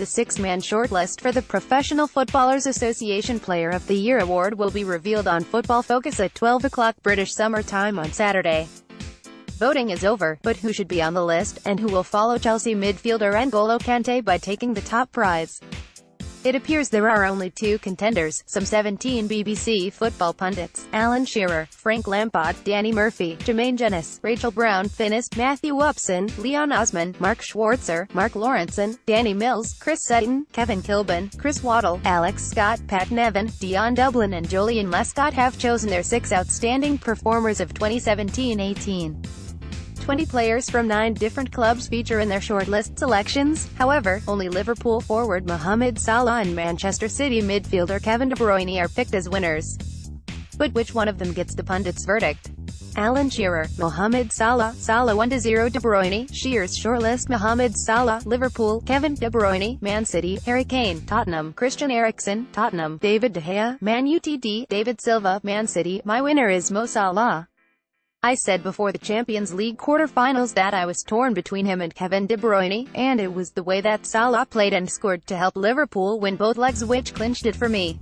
The six-man shortlist for the Professional Footballers Association Player of the Year award will be revealed on Football Focus at 12 o'clock British Summer Time on Saturday. Voting is over, but who should be on the list, and who will follow Chelsea midfielder N'Golo Kante by taking the top prize? It appears there are only two contenders, some 17 BBC football pundits: Alan Shearer, Frank Lampard, Danny Murphy, Jermaine Jenas, Rachel Brown-Finnis, Matthew Upson, Leon Osman, Mark Schwarzer, Mark Lawrenson, Danny Mills, Chris Sutton, Kevin Kilburn, Chris Waddle, Alex Scott, Pat Nevin, Dion Dublin and Julian Lescott have chosen their 6 outstanding performers of 2017-18. 20 players from 9 different clubs feature in their shortlist selections. However, only Liverpool forward Mohamed Salah and Manchester City midfielder Kevin De Bruyne are picked as winners. But which one of them gets the pundits' verdict? Alan Shearer, Mohamed Salah, Salah 1-0 De Bruyne, Shearer's shortlist: Mohamed Salah, Liverpool, Kevin De Bruyne, Man City, Harry Kane, Tottenham, Christian Eriksen, Tottenham, David De Gea, Man Utd, David Silva, Man City. My winner is Mo Salah. I said before the Champions League quarter-finals that I was torn between him and Kevin De Bruyne, and it was the way that Salah played and scored to help Liverpool win both legs which clinched it for me.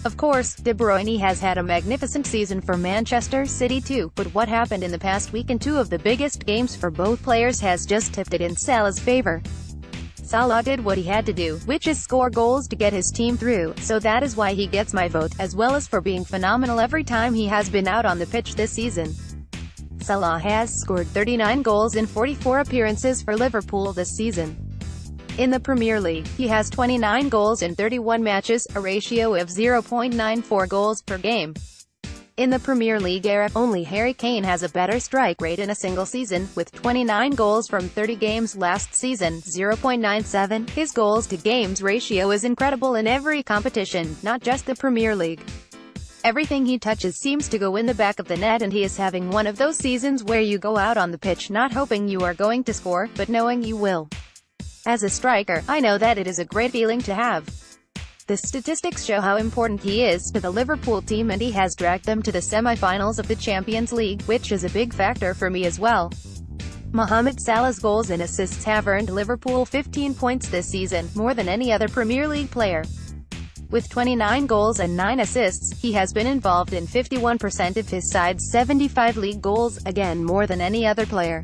Of course, De Bruyne has had a magnificent season for Manchester City too, but what happened in the past week in 2 of the biggest games for both players has just tipped it in Salah's favour. Salah did what he had to do, which is score goals to get his team through, so that is why he gets my vote, as well as for being phenomenal every time he has been out on the pitch this season. Salah has scored 39 goals in 44 appearances for Liverpool this season. In the Premier League, he has 29 goals in 31 matches, a ratio of 0.94 goals per game. In the Premier League era, only Harry Kane has a better strike rate in a single season, with 29 goals from 30 games last season, 0.97. His goals-to-games ratio is incredible in every competition, not just the Premier League. Everything he touches seems to go in the back of the net, and he is having one of those seasons where you go out on the pitch not hoping you are going to score, but knowing you will. As a striker, I know that it is a great feeling to have. The statistics show how important he is to the Liverpool team, and he has dragged them to the semi-finals of the Champions League, which is a big factor for me as well. Mohamed Salah's goals and assists have earned Liverpool 15 points this season, more than any other Premier League player. With 29 goals and 9 assists, he has been involved in 51% of his side's 75 league goals, again more than any other player.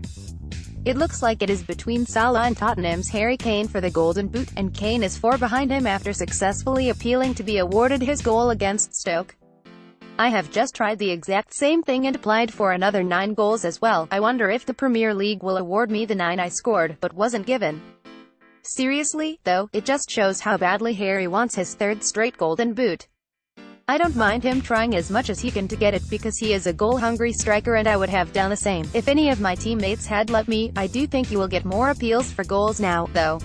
It looks like it is between Salah and Tottenham's Harry Kane for the Golden Boot, and Kane is 4 behind him after successfully appealing to be awarded his goal against Stoke. I have just tried the exact same thing and applied for another 9 goals as well. I wonder if the Premier League will award me the 9 I scored, but wasn't given. Seriously, though, it just shows how badly Harry wants his 3rd straight Golden Boot. I don't mind him trying as much as he can to get it, because he is a goal-hungry striker, and I would have done the same if any of my teammates had let me. I do think he will get more appeals for goals now, though.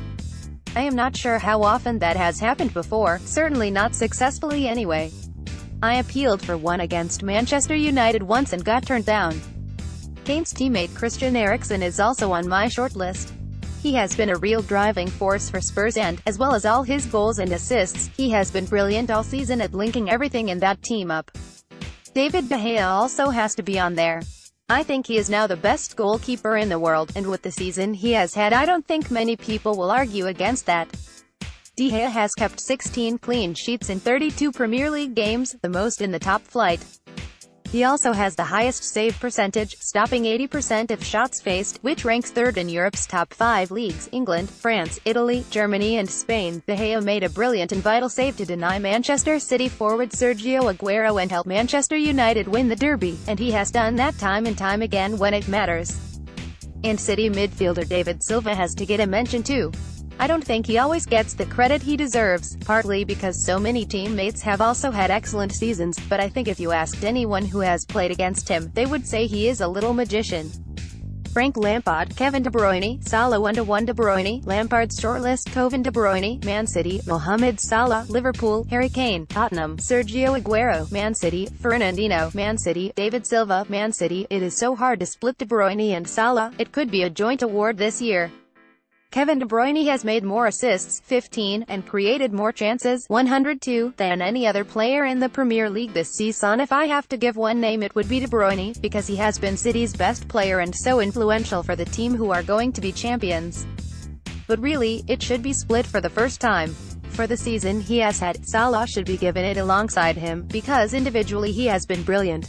I am not sure how often that has happened before, certainly not successfully anyway. I appealed for one against Manchester United once and got turned down. Kane's teammate Christian Eriksen is also on my shortlist. He has been a real driving force for Spurs, and, as well as all his goals and assists, he has been brilliant all season at linking everything in that team up. David De Gea also has to be on there. I think he is now the best goalkeeper in the world, and with the season he has had, I don't think many people will argue against that. De Gea has kept 16 clean sheets in 32 Premier League games, the most in the top flight. He also has the highest save percentage, stopping 80% of shots faced, which ranks 3rd in Europe's top 5 leagues: England, France, Italy, Germany and Spain. De Gea made a brilliant and vital save to deny Manchester City forward Sergio Aguero and help Manchester United win the derby, and he has done that time and time again when it matters. And City midfielder David Silva has to get a mention too. I don't think he always gets the credit he deserves, partly because so many teammates have also had excellent seasons, but I think if you asked anyone who has played against him, they would say he is a little magician. Frank Lampard, Kevin De Bruyne, Salah 1-1 De Bruyne, Lampard's shortlist: Kevin De Bruyne, Man City, Mohamed Salah, Liverpool, Harry Kane, Tottenham, Sergio Aguero, Man City, Fernandinho, Man City, David Silva, Man City. It is so hard to split De Bruyne and Salah. It could be a joint award this year. Kevin De Bruyne has made more assists, 15, and created more chances, 102, than any other player in the Premier League this season. If I have to give one name, it would be De Bruyne, because he has been City's best player and so influential for the team who are going to be champions. But really, it should be split for the first time. For the season he has had, Salah should be given it alongside him, because individually he has been brilliant.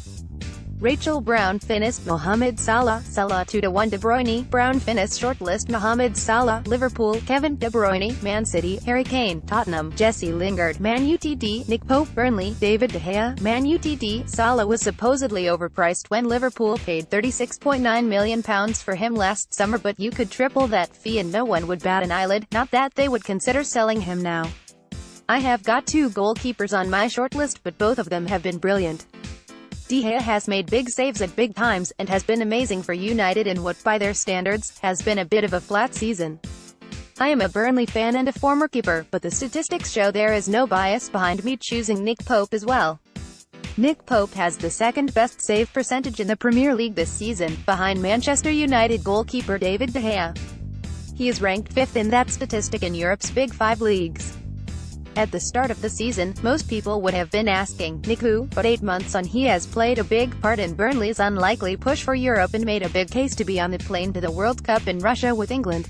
Rachel Brown-Finnis, Mohamed Salah, Salah 2-1 De Bruyne, Brown-Finnis shortlist Mohamed Salah, Liverpool, Kevin De Bruyne, Man City, Harry Kane, Tottenham, Jesse Lingard, Man Utd, Nick Pope, Burnley, David De Gea, Man Utd. Salah was supposedly overpriced when Liverpool paid £36.9 million for him last summer, but you could triple that fee and no one would bat an eyelid, not that they would consider selling him now. I have got 2 goalkeepers on my shortlist, but both of them have been brilliant. De Gea has made big saves at big times, and has been amazing for United in what, by their standards, has been a bit of a flat season. I am a Burnley fan and a former keeper, but the statistics show there is no bias behind me choosing Nick Pope as well. Nick Pope has the second best save percentage in the Premier League this season, behind Manchester United goalkeeper David De Gea. He is ranked 5th in that statistic in Europe's Big 5 leagues. At the start of the season, most people would have been asking, Nick who? But 8 months on he has played a big part in Burnley's unlikely push for Europe and made a big case to be on the plane to the World Cup in Russia with England.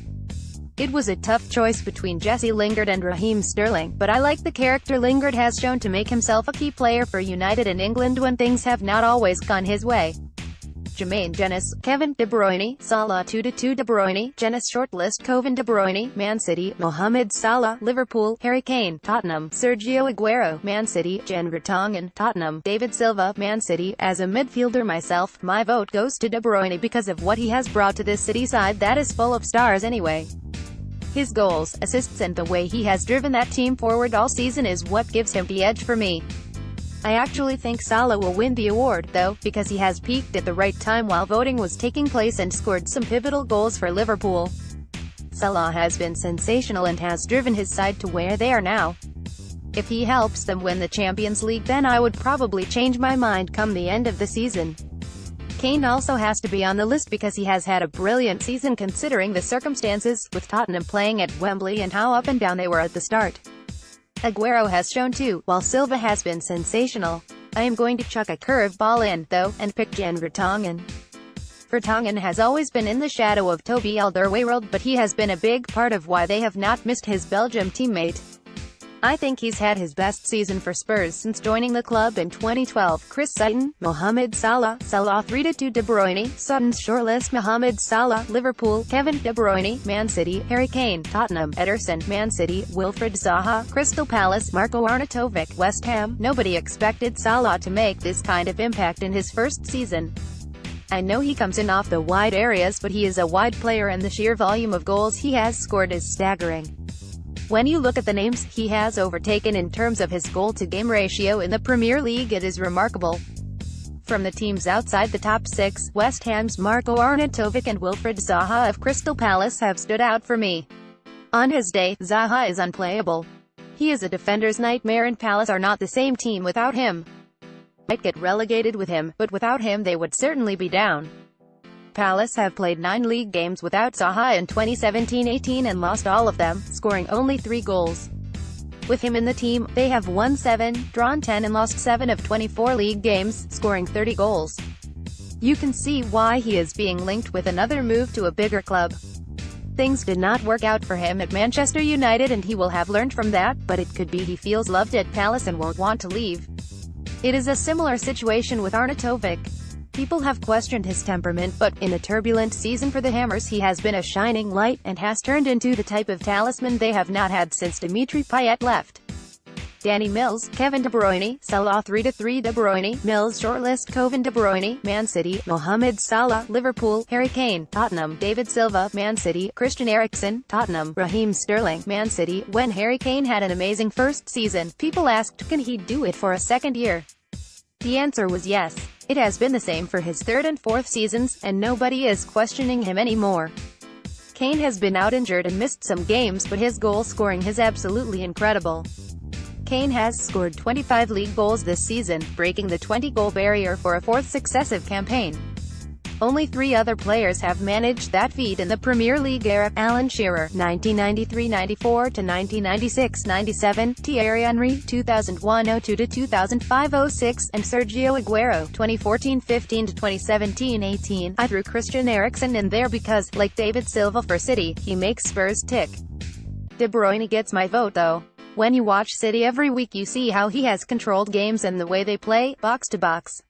It was a tough choice between Jesse Lingard and Raheem Sterling, but I like the character Lingard has shown to make himself a key player for United and England when things have not always gone his way. Jermaine Jenas, Kevin De Bruyne, Salah 2-2 De Bruyne, Jenas shortlist Kevin De Bruyne, Man City, Mohamed Salah, Liverpool, Harry Kane, Tottenham, Sergio Aguero, Man City, Jan Vertonghen, Tottenham, David Silva, Man City. As a midfielder myself, my vote goes to De Bruyne because of what he has brought to this City side that is full of stars anyway. His goals, assists and the way he has driven that team forward all season is what gives him the edge for me. I actually think Salah will win the award, though, because he has peaked at the right time while voting was taking place and scored some pivotal goals for Liverpool. Salah has been sensational and has driven his side to where they are now. If he helps them win the Champions League, then I would probably change my mind come the end of the season. Kane also has to be on the list because he has had a brilliant season considering the circumstances, with Tottenham playing at Wembley and how up and down they were at the start. Aguero has shown too, while Silva has been sensational. I am going to chuck a curveball in, though, and pick Jan Vertonghen. Vertonghen has always been in the shadow of Toby Alderweireld, but he has been a big part of why they have not missed his Belgium teammate. I think he's had his best season for Spurs since joining the club in 2012. Chris Sutton, Mohamed Salah, Salah 3-2 De Bruyne, Sutton's shortlist Mohamed Salah, Liverpool, Kevin De Bruyne, Man City, Harry Kane, Tottenham, Ederson, Man City, Wilfried Zaha, Crystal Palace, Marko Arnautovic, West Ham. Nobody expected Salah to make this kind of impact in his first season. I know he comes in off the wide areas, but he is a wide player and the sheer volume of goals he has scored is staggering. When you look at the names he has overtaken in terms of his goal-to-game ratio in the Premier League, it is remarkable. From the teams outside the top 6, West Ham's Marko Arnautovic and Wilfried Zaha of Crystal Palace have stood out for me. On his day, Zaha is unplayable. He is a defender's nightmare and Palace are not the same team without him. Might get relegated with him, but without him they would certainly be down. Palace have played 9 league games without Zaha in 2017-18 and lost all of them, scoring only 3 goals. With him in the team, they have won 7, drawn 10 and lost 7 of 24 league games, scoring 30 goals. You can see why he is being linked with another move to a bigger club. Things did not work out for him at Manchester United and he will have learned from that, but it could be he feels loved at Palace and won't want to leave. It is a similar situation with Arnautovic. People have questioned his temperament, but in a turbulent season for the Hammers he has been a shining light, and has turned into the type of talisman they have not had since Dimitri Payet left. Danny Mills, Kevin De Bruyne, Salah 3-3 De Bruyne, Mills shortlist Kevin De Bruyne, Man City, Mohamed Salah, Liverpool, Harry Kane, Tottenham, David Silva, Man City, Christian Eriksen, Tottenham, Raheem Sterling, Man City. When Harry Kane had an amazing first season, people asked, can he do it for a second year? The answer was yes. It has been the same for his 3rd and 4th seasons, and nobody is questioning him anymore. Kane has been out injured and missed some games, but his goal scoring is absolutely incredible. Kane has scored 25 league goals this season, breaking the 20-goal barrier for a 4th successive campaign. Only 3 other players have managed that feat in the Premier League era: Alan Shearer, 1993-94 to 1996-97, Thierry Henry, 2001-02 to 2005-06, and Sergio Aguero, 2014-15 to 2017-18. I threw Christian Eriksen in there because, like David Silva for City, he makes Spurs tick. De Bruyne gets my vote though. When you watch City every week you see how he has controlled games and the way they play, box to box.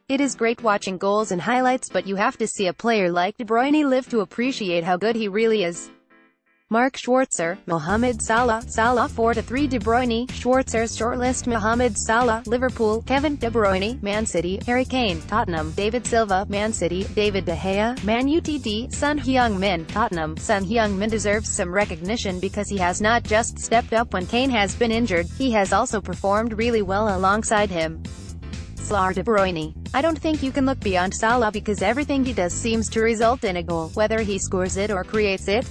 It is great watching goals and highlights, but you have to see a player like De Bruyne live to appreciate how good he really is. Mark Schwarzer, Mohamed Salah, 4-3 De Bruyne, Schwarzer's shortlist: Mohamed Salah, Liverpool; Kevin De Bruyne, Man City; Harry Kane, Tottenham; David Silva, Man City; David De Gea, Man Utd; Son Heung-min, Tottenham. Son Heung-min deserves some recognition because he has not just stepped up when Kane has been injured, he has also performed really well alongside him. Salah. De Bruyne. I don't think you can look beyond Salah because everything he does seems to result in a goal, whether he scores it or creates it.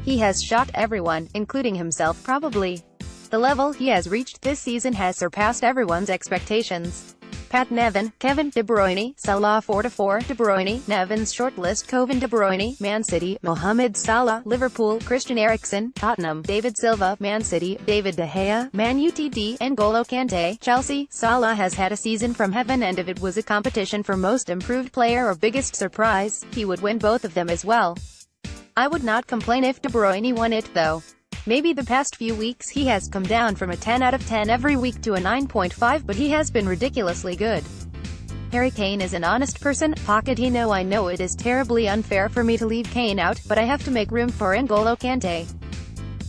He has shocked everyone, including himself probably. The level he has reached this season has surpassed everyone's expectations. Pat Nevin, Kevin De Bruyne, Salah. 4-4 De Bruyne, Nevin's shortlist: Kevin De Bruyne, Man City; Mohamed Salah, Liverpool; Christian Eriksen, Tottenham; David Silva, Man City; David De Gea, Man Utd; N'Golo Kante, Chelsea. Salah has had a season from heaven, and if it was a competition for most improved player or biggest surprise, he would win both of them as well. I would not complain if De Bruyne won it though. Maybe the past few weeks he has come down from a 10 out of 10 every week to a 9.5, but he has been ridiculously good. Harry Kane is an honest person. Pochettino: I know it is terribly unfair for me to leave Kane out, but I have to make room for N'Golo Kante.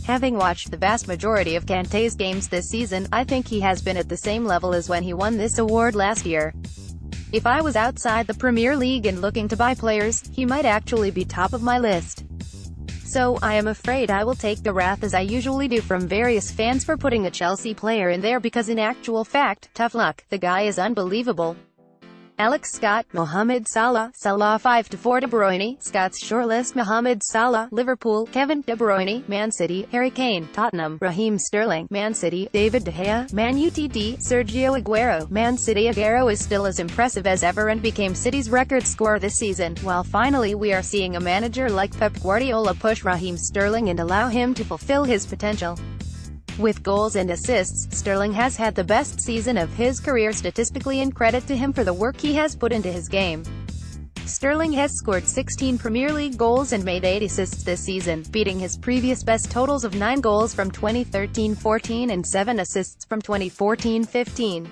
Having watched the vast majority of Kante's games this season, I think he has been at the same level as when he won this award last year. If I was outside the Premier League and looking to buy players, he might actually be top of my list. So, I am afraid I will take the wrath as I usually do from various fans for putting a Chelsea player in there because in actual fact, tough luck, the guy is unbelievable. Alex Scott, Mohamed Salah, 5-4 De Bruyne, Scott's shortlist: Mohamed Salah, Liverpool; Kevin De Bruyne, Man City; Harry Kane, Tottenham; Raheem Sterling, Man City; David De Gea, Man Utd; Sergio Aguero, Man City. Aguero is still as impressive as ever and became City's record scorer this season, while finally we are seeing a manager like Pep Guardiola push Raheem Sterling and allow him to fulfill his potential. With goals and assists, Sterling has had the best season of his career statistically, and credit to him for the work he has put into his game. Sterling has scored 16 Premier League goals and made 8 assists this season, beating his previous best totals of 9 goals from 2013-14 and 7 assists from 2014-15.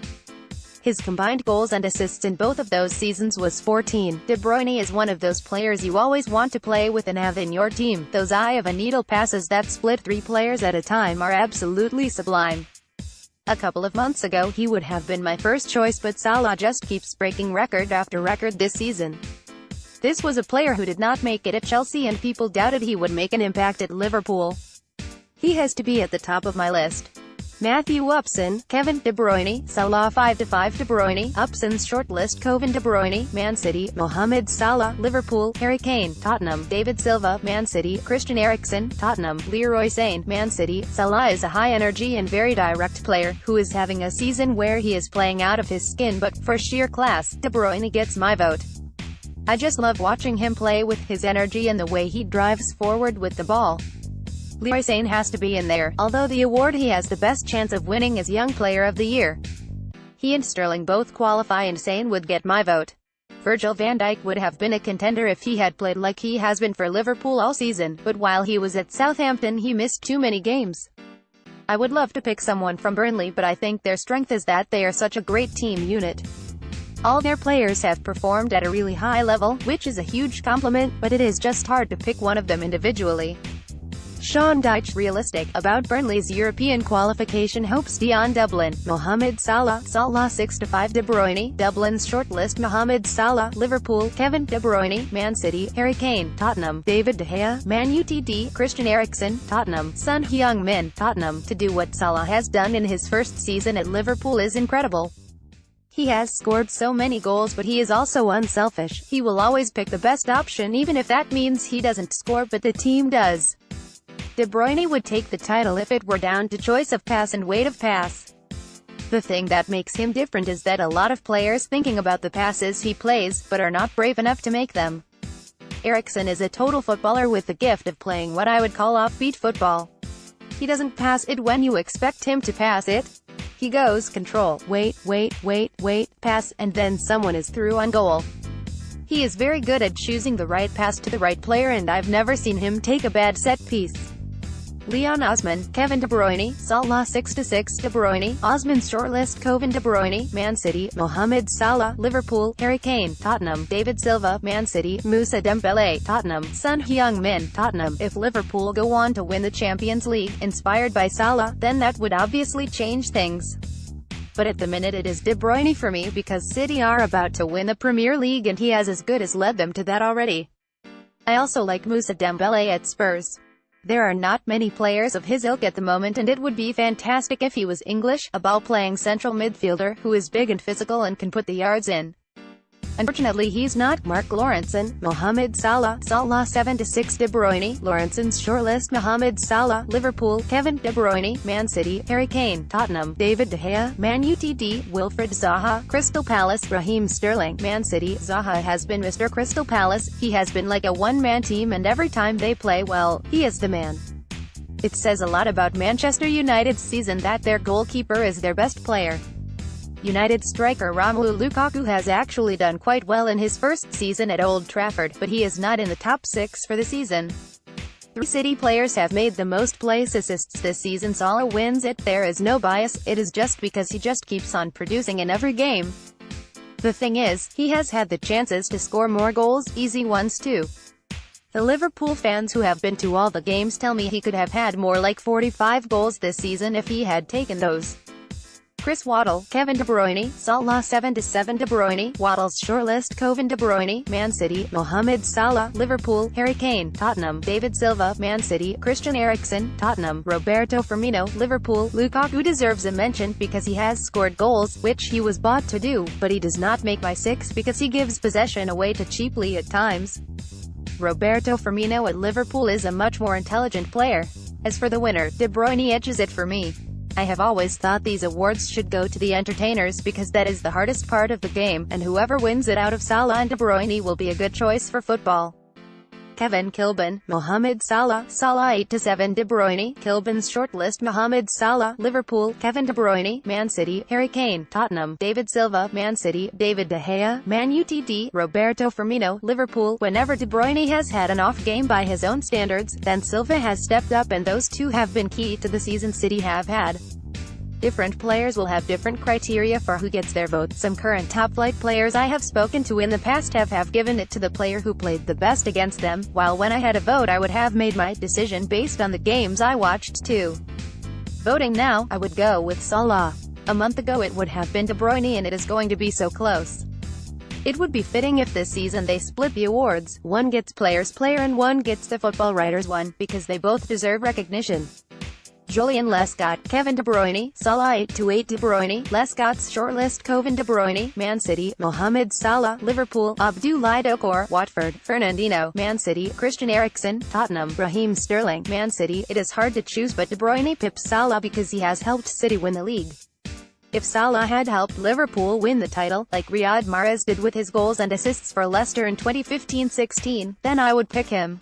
His combined goals and assists in both of those seasons was 14. De Bruyne is one of those players you always want to play with and have in your team. Those eye-of-a-needle passes that split 3 players at a time are absolutely sublime. A couple of months ago he would have been my first choice, but Salah just keeps breaking record after record this season. This was a player who did not make it at Chelsea and people doubted he would make an impact at Liverpool. He has to be at the top of my list. Matthew Upson, Kevin De Bruyne, Salah. 5-5 De Bruyne, Upson's shortlist: Kevin De Bruyne, Man City; Mohamed Salah, Liverpool; Harry Kane, Tottenham; David Silva, Man City; Christian Eriksen, Tottenham; Leroy Sane, Man City. Salah is a high-energy and very direct player, who is having a season where he is playing out of his skin, but for sheer class, De Bruyne gets my vote. I just love watching him play with his energy and the way he drives forward with the ball. Leroy Sane has to be in there, although the award he has the best chance of winning is Young Player of the Year. He and Sterling both qualify and Sane would get my vote. Virgil van Dijk would have been a contender if he had played like he has been for Liverpool all season, but while he was at Southampton he missed too many games. I would love to pick someone from Burnley, but I think their strength is that they are such a great team unit. All their players have performed at a really high level, which is a huge compliment, but it is just hard to pick one of them individually. Sean Dyche: realistic about Burnley's European qualification hopes beyond Dublin. Mohamed Salah, 6-5 De Bruyne, Dublin's shortlist: Mohamed Salah, Liverpool; Kevin De Bruyne, Man City; Harry Kane, Tottenham; David De Gea, Man Utd; Christian Eriksen, Tottenham; Son Heung-min, Tottenham. To do what Salah has done in his first season at Liverpool is incredible. He has scored so many goals, but he is also unselfish. He will always pick the best option even if that means he doesn't score but the team does. De Bruyne would take the title if it were down to choice of pass and weight of pass. The thing that makes him different is that a lot of players thinking about the passes he plays, but are not brave enough to make them. Eriksen is a total footballer with the gift of playing what I would call offbeat football. He doesn't pass it when you expect him to pass it. He goes control, wait, pass, and then someone is through on goal. He is very good at choosing the right pass to the right player, and I've never seen him take a bad set piece. Leon Osman, Kevin De Bruyne, Salah 6-6, De Bruyne, Osman's shortlist, Kevin De Bruyne, Man City, Mohamed Salah, Liverpool, Harry Kane, Tottenham, David Silva, Man City, Moussa Dembele, Tottenham, Son Heung-min, Tottenham. If Liverpool go on to win the Champions League, inspired by Salah, then that would obviously change things. But at the minute it is De Bruyne for me, because City are about to win the Premier League and he has as good as led them to that already. I also like Moussa Dembele at Spurs. There are not many players of his ilk at the moment, and it would be fantastic if he was English, a ball-playing central midfielder, who is big and physical and can put the yards in. Unfortunately he's not. Mark Lawrenson, Mohamed Salah, Salah 7-6, De Bruyne, Lawrenson's shortlist, Mohamed Salah, Liverpool, Kevin De Bruyne, Man City, Harry Kane, Tottenham, David De Gea, Man Utd, Wilfried Zaha, Crystal Palace, Raheem Sterling, Man City. Zaha has been Mr. Crystal Palace. He has been like a one-man team, and every time they play well, he is the man. It says a lot about Manchester United's season that their goalkeeper is their best player. United striker Romelu Lukaku has actually done quite well in his first season at Old Trafford, but he is not in the top 6 for the season. 3 City players have made the most place assists this season. Salah wins it. There is no bias, it is just because he just keeps on producing in every game. The thing is, he has had the chances to score more goals, easy ones too. The Liverpool fans who have been to all the games tell me he could have had more like 45 goals this season if he had taken those. Chris Waddle, Kevin De Bruyne, Salah 7-7, De Bruyne, Waddle's shortlist, Kevin De Bruyne, Man City, Mohamed Salah, Liverpool, Harry Kane, Tottenham, David Silva, Man City, Christian Eriksen, Tottenham, Roberto Firmino, Liverpool. Lukaku deserves a mention because he has scored goals, which he was bought to do, but he does not make my 6 because he gives possession away too cheaply at times. Roberto Firmino at Liverpool is a much more intelligent player. As for the winner, De Bruyne edges it for me. I have always thought these awards should go to the entertainers because that is the hardest part of the game, and whoever wins it out of Salah and De Bruyne will be a good choice for football. Kevin Kilbin, Mohamed Salah, Salah 8-7, De Bruyne, Kilbin's shortlist, Mohamed Salah, Liverpool, Kevin De Bruyne, Man City, Harry Kane, Tottenham, David Silva, Man City, David De Gea, Man Utd, Roberto Firmino, Liverpool. Whenever De Bruyne has had an off game by his own standards, then Silva has stepped up, and those two have been key to the season City have had. Different players will have different criteria for who gets their vote. Some current top-flight players I have spoken to in the past have given it to the player who played the best against them, while when I had a vote I would have made my decision based on the games I watched too. Voting now, I would go with Salah. A month ago it would have been De Bruyne, and it is going to be so close. It would be fitting if this season they split the awards. One gets Players' Player and one gets the Football Writers one, because they both deserve recognition. Julian Lescott, Kevin De Bruyne, Salah 8-8, De Bruyne, Lescott's shortlist, Kevin De Bruyne, Man City, Mohamed Salah, Liverpool, Abdoulaye Doucouré, Watford, Fernandinho, Man City, Christian Eriksen, Tottenham, Raheem Sterling, Man City. It is hard to choose, but De Bruyne pips Salah because he has helped City win the league. If Salah had helped Liverpool win the title, like Riyad Mahrez did with his goals and assists for Leicester in 2015-16, then I would pick him.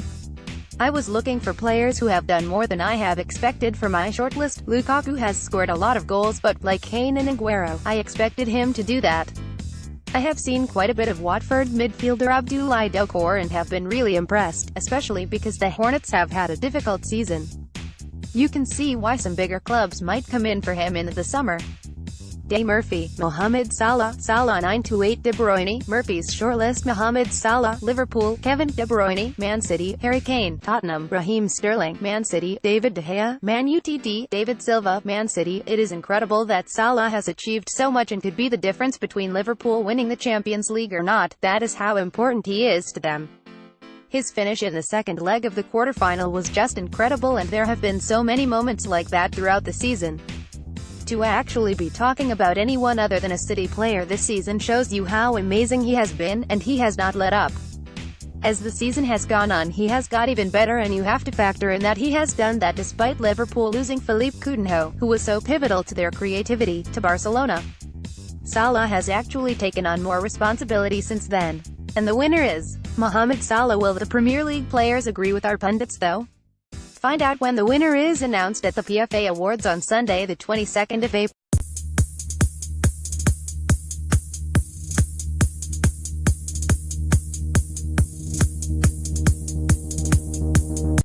I was looking for players who have done more than I have expected for my shortlist. Lukaku has scored a lot of goals, but, like Kane and Aguero, I expected him to do that. I have seen quite a bit of Watford midfielder Abdoulaye Doucouré and have been really impressed, especially because the Hornets have had a difficult season. You can see why some bigger clubs might come in for him in the summer. Danny Murphy, Mohamed Salah, Salah 9-8, De Bruyne, Murphy's shortlist, Mohamed Salah, Liverpool, Kevin De Bruyne, Man City, Harry Kane, Tottenham, Raheem Sterling, Man City, David De Gea, Man Utd, David Silva, Man City. It is incredible that Salah has achieved so much and could be the difference between Liverpool winning the Champions League or not. That is how important he is to them. His finish in the second leg of the quarterfinal was just incredible, and there have been so many moments like that throughout the season. To actually be talking about anyone other than a City player this season shows you how amazing he has been, and he has not let up. As the season has gone on, he has got even better, and you have to factor in that he has done that despite Liverpool losing Philippe Coutinho, who was so pivotal to their creativity, to Barcelona. Salah has actually taken on more responsibility since then. And the winner is Mohamed Salah. Will the Premier League players agree with our pundits though? Find out when the winner is announced at the PFA Awards on Sunday, the 22nd of April.